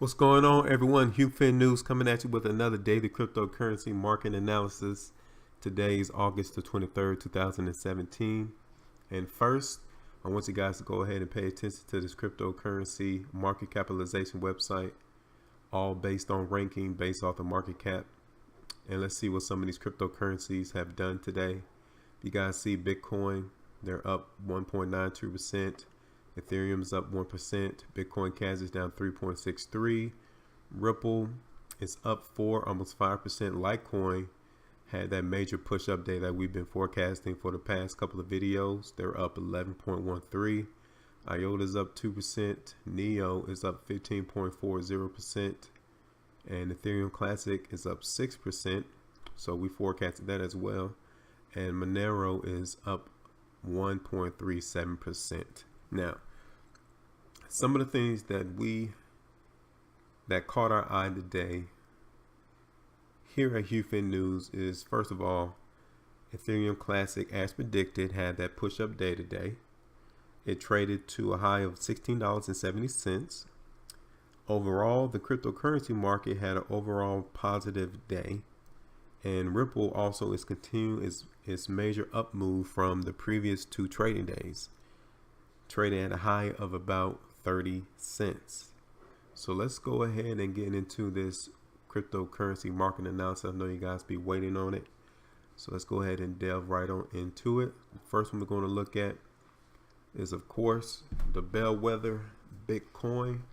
What's going on, everyone? HueFin News coming at you with another daily cryptocurrency market analysis. Today is August the 23rd, 2017. And first, I want you guys to go ahead and pay attention to this cryptocurrency market capitalization website, all based on ranking based off the market cap. And let's see what some of these cryptocurrencies have done today. You guys see Bitcoin, they're up 1.92%. Ethereum is up 1%. Bitcoin Cash is down 3.63. Ripple is up 4, almost 5%. Litecoin had that major push up day that we've been forecasting for the past couple of videos. They're up 11.13. IOTA is up 2%. Neo is up 15.40%. And Ethereum Classic is up 6%. So we forecasted that as well. And Monero is up 1.37%. Now, some of the things that caught our eye today here at HueFin News is, first of all, Ethereum Classic, as predicted, had that push-up day today. It traded to a high of $16.70. Overall, the cryptocurrency market had an overall positive day, and Ripple also is continuing its major up move from the previous 2 trading days, trading at a high of about 30 cents. So let's go ahead and get into this cryptocurrency market analysis. I know you guys be waiting on it. So let's go ahead and delve right on into it. The first one we're going to look at is, of course, the bellwether Bitcoin.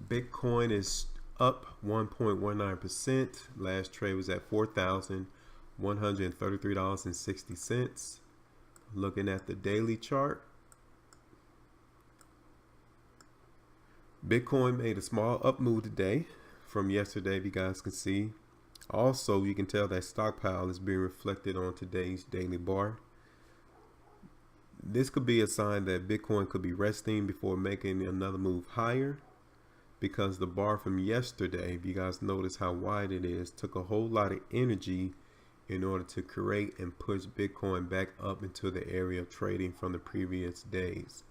Bitcoin is up 1.19%. Last trade was at $4,133.60. Looking at the daily chart, Bitcoin made a small up move today from yesterday, if you guys can see. Also, you can tell that stockpile is being reflected on today's daily bar. This could be a sign that Bitcoin could be resting before making another move higher, because the bar from yesterday, if you guys notice how wide it is, took a whole lot of energy in order to create and push Bitcoin back up into the area of trading from the previous days.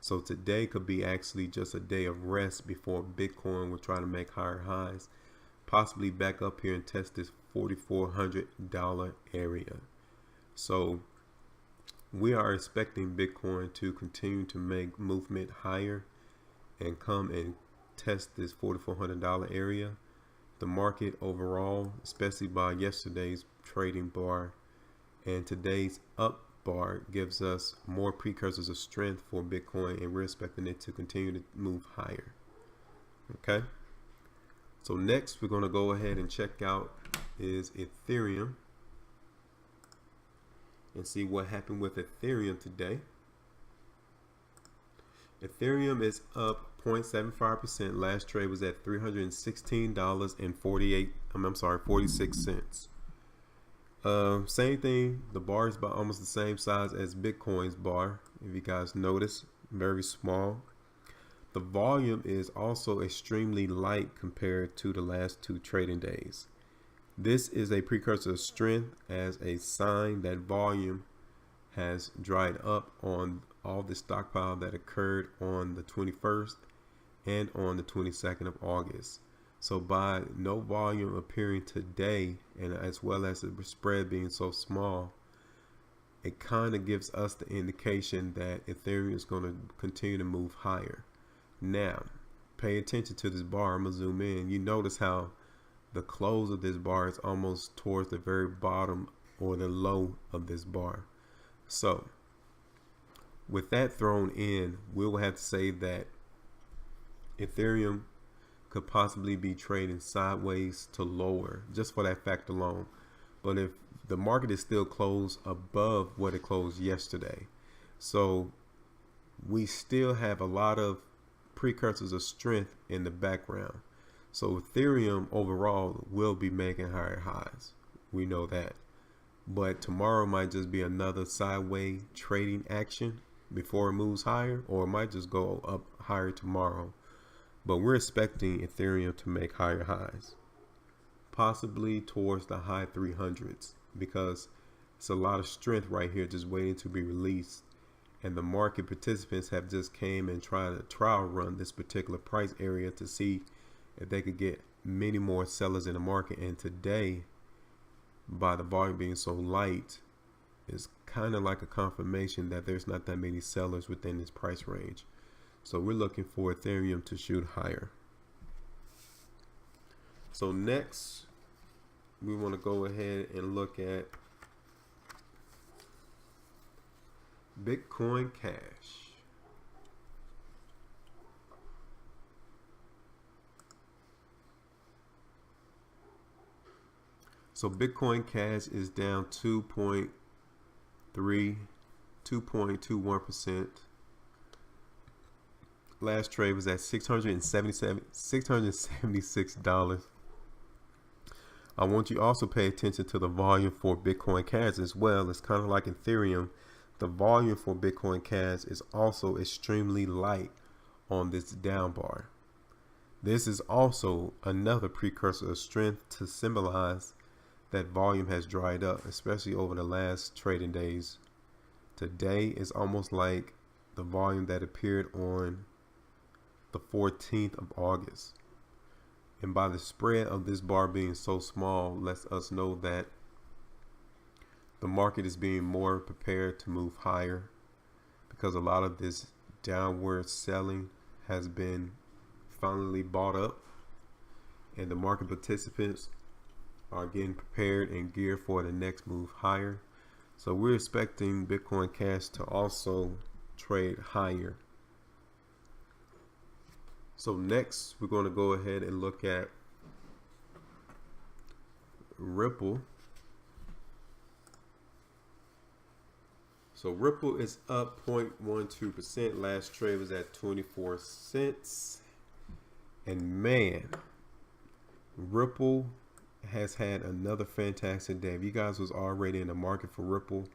So today could be actually just a day of rest before Bitcoin will try to make higher highs, possibly back up here and test this $4,400 area. So we are expecting Bitcoin to continue to make movement higher and come and test this $4,400 area. The market overall, especially by yesterday's trading bar and today's up bar, gives us more precursors of strength for Bitcoin, and we're expecting it to continue to move higher. Okay, so next we're going to go ahead and check out is Ethereum and see what happened with Ethereum today. Ethereum is up 0.75%. Last trade was at $316.46. Same thing, the bar is about almost the same size as Bitcoin's bar, if you guys notice, very small. The volume is also extremely light compared to the last 2 trading days. This is a precursor of strength, as a sign that volume has dried up on all the stockpile that occurred on the 21st and on the 22nd of August. So by no volume appearing today, and as well as the spread being so small, it kind of gives us the indication that Ethereum is going to continue to move higher. Now, pay attention to this bar. I'm going to zoom in. You notice how the close of this bar is almost towards the very bottom or the low of this bar. So with that thrown in, we'll have to say that Ethereum could possibly be trading sideways to lower, just for that fact alone. But if the market is still closed above what it closed yesterday, so we still have a lot of precursors of strength in the background. So Ethereum overall will be making higher highs. We know that. But tomorrow might just be another sideways trading action before it moves higher, or it might just go up higher tomorrow. But we're expecting Ethereum to make higher highs, possibly towards the high 300s, because it's a lot of strength right here just waiting to be released. And the market participants have just came and tried to trial run this particular price area to see if they could get many more sellers in the market. And today, by the volume being so light, is kind of like a confirmation that there's not that many sellers within this price range. So we're looking for Ethereum to shoot higher. So next, we want to go ahead and look at Bitcoin Cash. So Bitcoin Cash is down 2.21%. Last trade was at $676. I want you also pay attention to the volume for Bitcoin Cash as well. It's kind of like Ethereum. The volume for Bitcoin Cash is also extremely light on this down bar. This is also another precursor of strength to symbolize that volume has dried up, especially over the last trading days. Today is almost like the volume that appeared on the 14th of August. And by the spread of this bar being so small, lets us know that the market is being more prepared to move higher, because a lot of this downward selling has been finally bought up, and the market participants are getting prepared and geared for the next move higher. So we're expecting Bitcoin Cash to also trade higher. So next, we're going to go ahead and look at Ripple. So Ripple is up 0.12%. Last trade was at 24 cents. And man, Ripple has had another fantastic day. If you guys was already in the market for Ripple,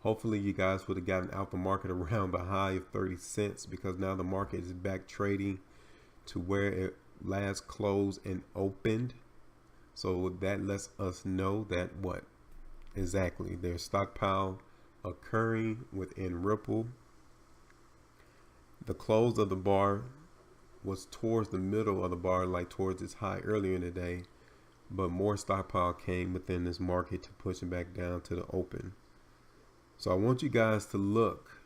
hopefully you guys would have gotten out the market around the high of 30 cents, because now the market is back trading to where it last closed and opened. So that lets us know that what exactly there's stockpile occurring within Ripple. The close of the bar was towards the middle of the bar, like towards its high earlier in the day, but more stockpile came within this market to push it back down to the open. So I want you guys to look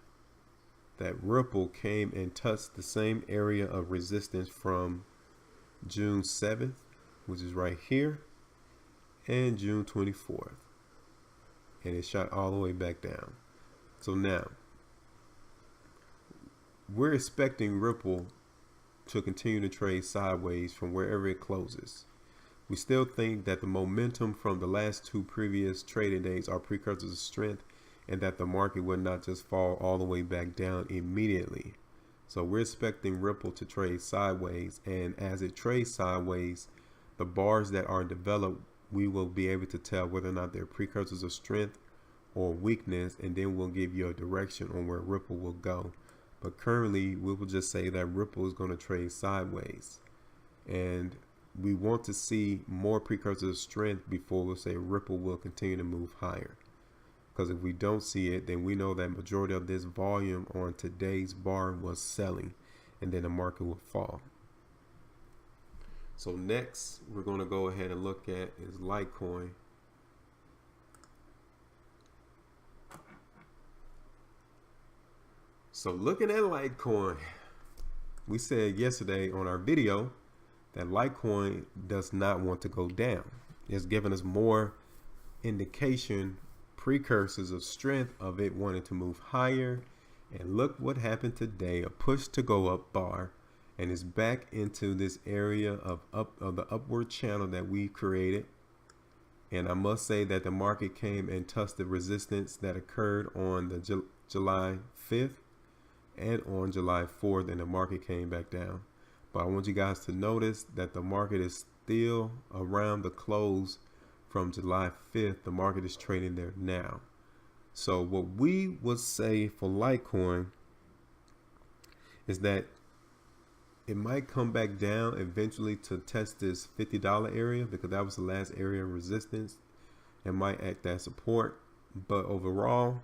that Ripple came and touched the same area of resistance from June 7th, which is right here, and June 24th. And it shot all the way back down. So now, we're expecting Ripple to continue to trade sideways from wherever it closes. We still think that the momentum from the last two previous trading days are precursors of strength, and that the market would not just fall all the way back down immediately. So we're expecting Ripple to trade sideways, and as it trades sideways, the bars that are developed, we will be able to tell whether or not they're precursors of strength or weakness, and then we'll give you a direction on where Ripple will go. But currently, we will just say that Ripple is going to trade sideways, and we want to see more precursors of strength before we'll say Ripple will continue to move higher. Because if we don't see it, then we know that majority of this volume on today's bar was selling, and then the market will fall. So next, we're going to go ahead and look at is Litecoin. So looking at Litecoin, we said yesterday on our video that Litecoin does not want to go down. It's giving us more indication, precursors of strength of it wanting to move higher. And look what happened today, a push to go up bar, and it's back into this area of the upward channel that we created. And I must say that the market came and touched the resistance that occurred on the July 5th and on July 4th, and the market came back down. But I want you guys to notice that the market is still around the close from July 5th. The market is trading there now. So what we would say for Litecoin is that it might come back down eventually to test this $50 area, because that was the last area of resistance. It might act as support, but overall,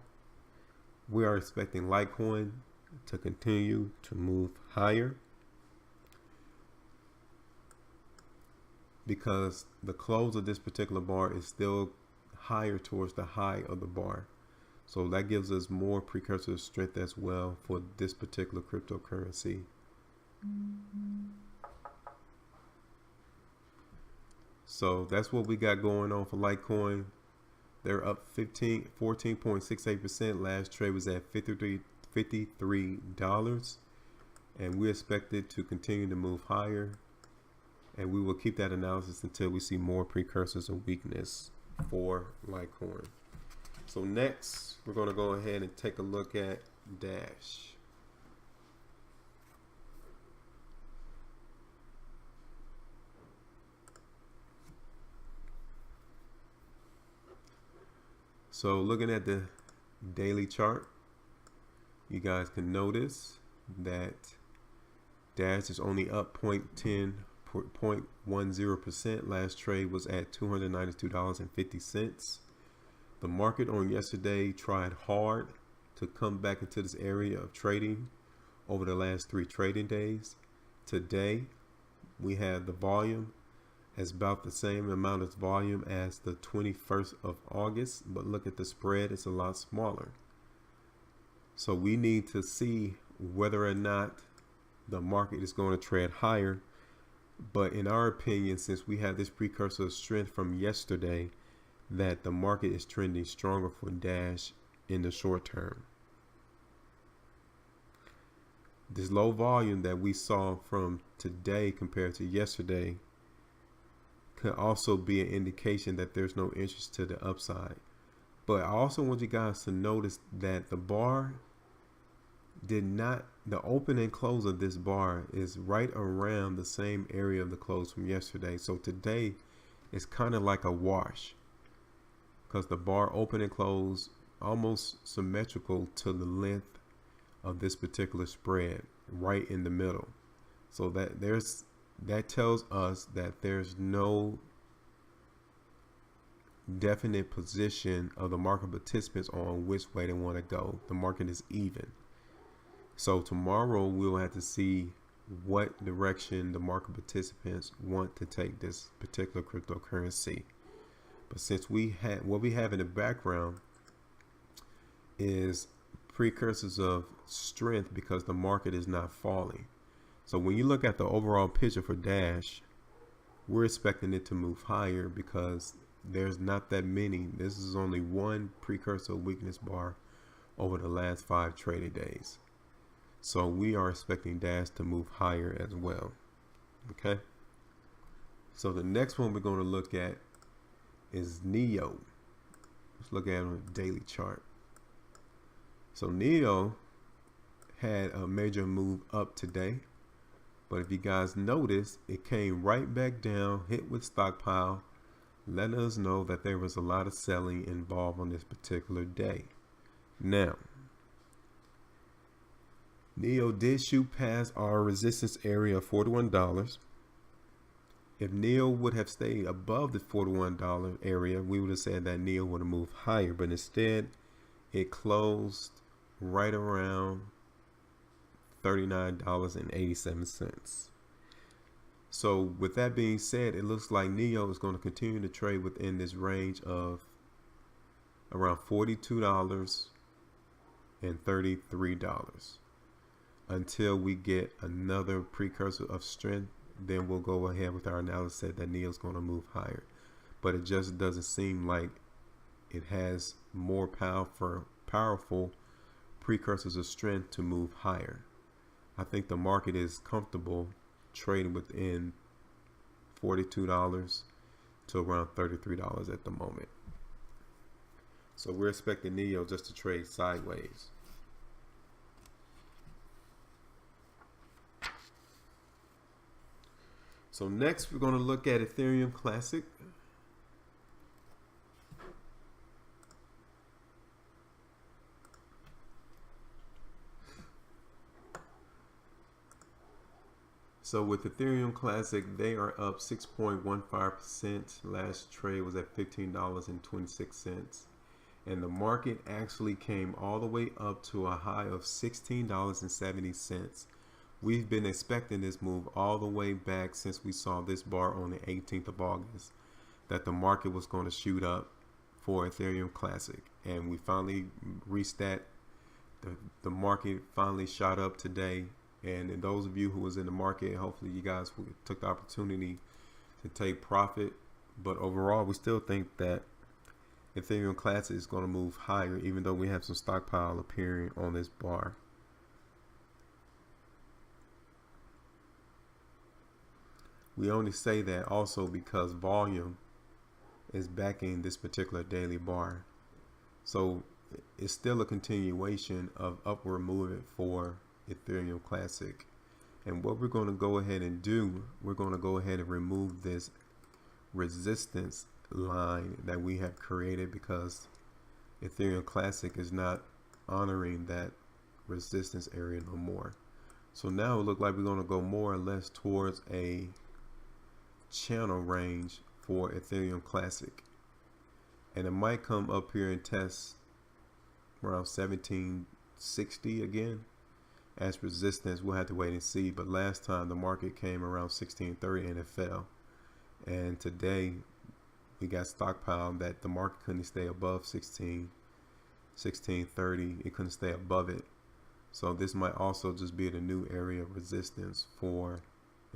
we are expecting Litecoin to continue to move higher. because the close of this particular bar is still higher towards the high of the bar. So that gives us more precursor strength as well for this particular cryptocurrency. So that's what we got going on for Litecoin. They're up 14.68%. Last trade was at $53. And we expect it to continue to move higher. And we will keep that analysis until we see more precursors of weakness for Litecoin. So next, we're going to go ahead and take a look at Dash. So looking at the daily chart, you guys can notice that Dash is only up 0.10%. Last trade was at $292.50. The market on yesterday tried hard to come back into this area of trading over the last 3 trading days. Today, we have the volume as about the same amount of volume as the 21st of August, but look at the spread, it's a lot smaller. So we need to see whether or not the market is going to trade higher. But in our opinion, since we have this precursor of strength from yesterday, that the market is trending stronger for Dash in the short term. This low volume that we saw from today compared to yesterday could also be an indication that there's no interest to the upside. But I also want you guys to notice that the bar did not, the open and close of this bar is right around the same area of the close from yesterday. So today is kind of like a wash, because the bar open and close almost symmetrical to the length of this particular spread right in the middle. So that tells us that there's no definite position of the market participants on which way they want to go. The market is even. So tomorrow we'll have to see what direction the market participants want to take this particular cryptocurrency. But since what we have in the background is precursors of strength because the market is not falling. So when you look at the overall picture for Dash, we're expecting it to move higher because there's not that many. This is only one precursor weakness bar over the last 5 trading days. So we are expecting Dash to move higher as well. Okay. So the next one we're going to look at is Neo. Let's look at it on the daily chart. So Neo had a major move up today. But if you guys notice, it came right back down, hit with stockpile, letting us know that there was a lot of selling involved on this particular day. Now, Neo did shoot past our resistance area of $41. If Neo would have stayed above the $41 area, we would have said that Neo would have moved higher, but instead it closed right around $39.87. So with that being said, it looks like Neo is going to continue to trade within this range of around $42 and $33 until we get another precursor of strength. Then we'll go ahead with our analysis that Neo's going to move higher, but it just doesn't seem like it has more powerful precursors of strength to move higher. I think the market is comfortable trading within $42 to around $33 at the moment. So we're expecting Neo just to trade sideways. So next we're going to look at Ethereum Classic. So with Ethereum Classic, they are up 6.15%. Last trade was at $15.26. And the market actually came all the way up to a high of $16.70 We've been expecting this move all the way back since we saw this bar on the 18th of August, that the market was going to shoot up for Ethereum Classic, and we finally reached that. The market finally shot up today, and those of you who was in the market, hopefully you guys took the opportunity to take profit. But overall, we still think that Ethereum Classic is going to move higher, even though we have some stockpile appearing on this bar. We only say that also because volume is backing this particular daily bar. So it's still a continuation of upward movement for Ethereum Classic. And what we're going to go ahead and do, we're going to go ahead and remove this resistance line that we have created, because Ethereum Classic is not honoring that resistance area no more. So now it looks like we're going to go more or less towards a channel range for Ethereum Classic, and it might come up here and test around 1760 again as resistance. We'll have to wait and see, but last time the market came around 1630 and it fell, and today we got stockpiled that the market couldn't stay above 1630. It couldn't stay above it, so this might also just be the new area of resistance for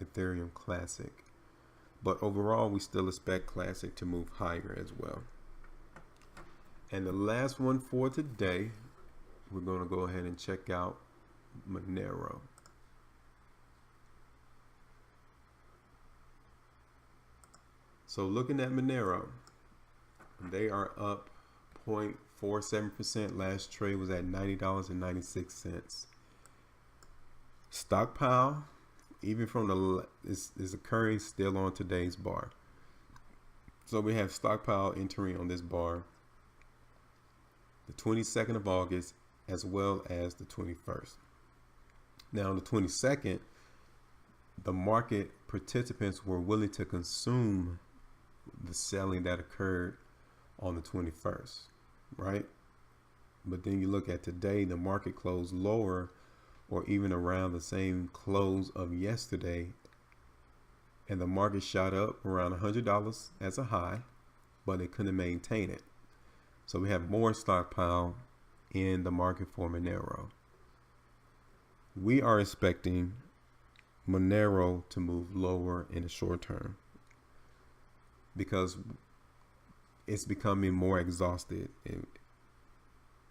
Ethereum Classic. But overall, we still expect Classic to move higher as well. And the last one for today, we're going to go ahead and check out Monero. So looking at Monero, they are up 0.47%. Last trade was at $90.96. Stockpile, even from the is occurring still on today's bar. So we have stockpile entering on this bar the 22nd of August as well as the 21st. Now on the 22nd, the market participants were willing to consume the selling that occurred on the 21st, right? But then you look at today, the market closed lower, or even around the same close of yesterday, and the market shot up around $100 as a high, but it couldn't maintain it. So we have more stockpile in the market for Monero. We are expecting Monero to move lower in the short term because it's becoming more exhausted.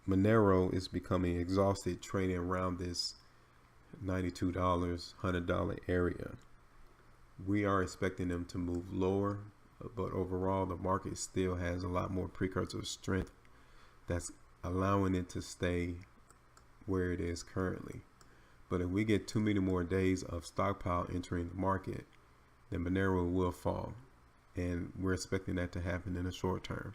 Monero is becoming exhausted trading around this $92, $100 area. We are expecting them to move lower, but overall the market still has a lot more precursor strength that's allowing it to stay where it is currently. But if we get too many more days of stockpile entering the market, then Monero will fall, and we're expecting that to happen in the short term.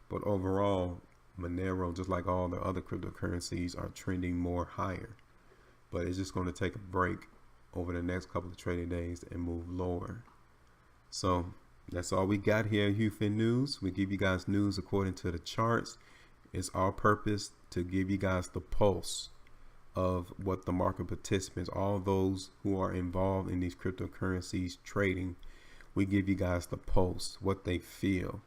But overall, Monero, just like all the other cryptocurrencies, are trending more higher. But it's just going to take a break over the next couple of trading days and move lower. So that's all we got here at HueFin News. We give you guys news according to the charts. It's our purpose to give you guys the pulse of what the market participants, all those who are involved in these cryptocurrencies trading, we give you guys the pulse, what they feel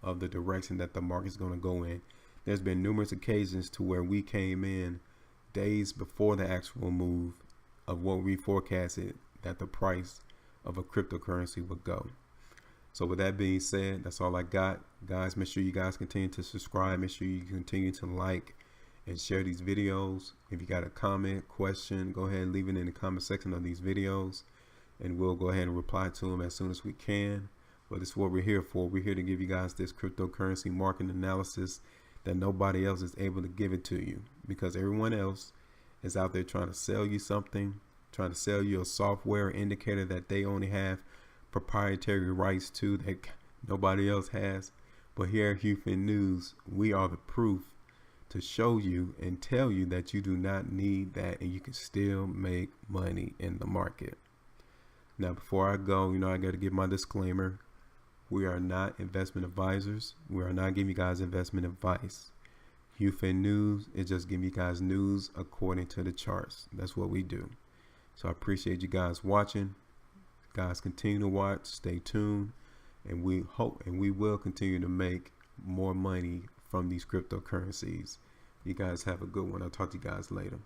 of the direction that the market's going to go in. There's been numerous occasions to where we came in days before the actual move of what we forecasted that the price of a cryptocurrency would go. So with that being said, that's all I got. Guys, make sure you guys continue to subscribe. Make sure you continue to like and share these videos. If you got a comment, question, go ahead and leave it in the comment section of these videos, and we'll go ahead and reply to them as soon as we can. But this is what we're here for. We're here to give you guys this cryptocurrency market analysis that nobody else is able to give it to you, because everyone else is out there trying to sell you something, trying to sell you a software indicator that they only have proprietary rights to that nobody else has. But here at HueFin News, we are the proof to show you and tell you that you do not need that, and you can still make money in the market. Now, before I go, I got to give my disclaimer. We are not investment advisors. We are not giving you guys investment advice. HueFin News is just giving you guys news according to the charts. That's what we do. So I appreciate you guys watching. Guys, continue to watch, stay tuned, and we hope and we will continue to make more money from these cryptocurrencies. You guys have a good one. I'll talk to you guys later.